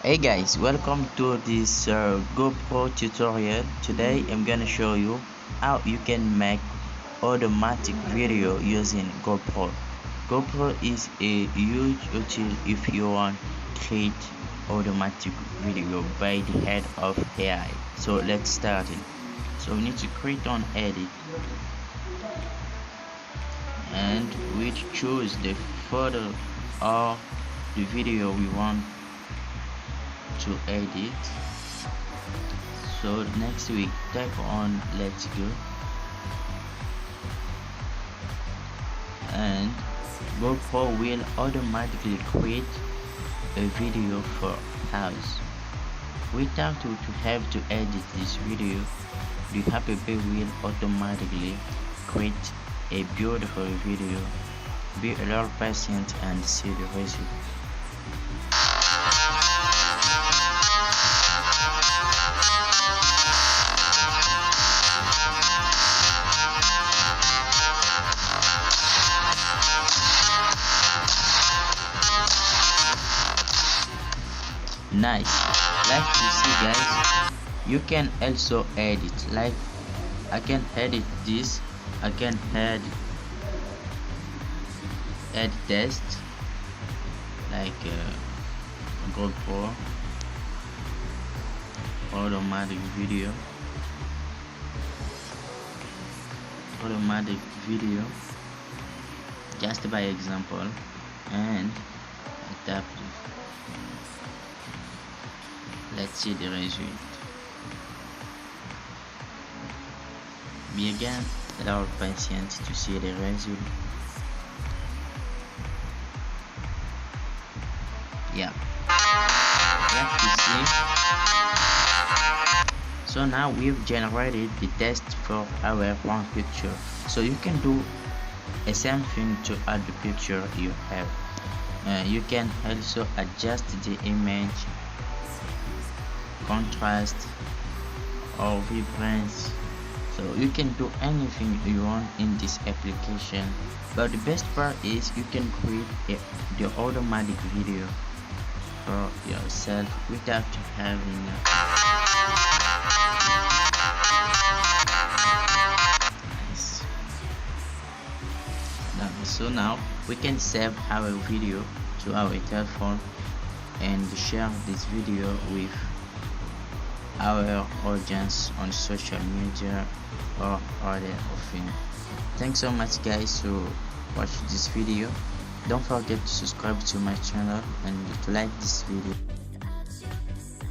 Hey guys, welcome to this GoPro tutorial. Today I'm gonna show you how you can make automatic video using GoPro. GoPro is a huge tool if you want to create automatic video by the head of AI. So let's start it. So we need to create on edit, and we choose the photo or the video we want to edit. So next we tap on let's go, and GoPro will automatically create a video for us without you to have to edit this video. The app will automatically create a beautiful video. Be a little patient and see the result. Nice. Like you see guys, you can also edit. Like I can edit this, I can add text like GoPro automatic video just by example, and I tap. Let's see the result. Be again a little patient to see the result. Yeah, you see. So now we've generated the text for our one picture. So you can do the same thing to add the picture you have. You can also adjust the image, contrast or vibrance. So you can do anything you want in this application, but the best part is you can create the automatic video for yourself without having nice. So now we can save our video to our telephone and share this video with our audience on social media or other thing. Thanks so much guys to watch this video. Don't forget to subscribe to my channel and to like this video.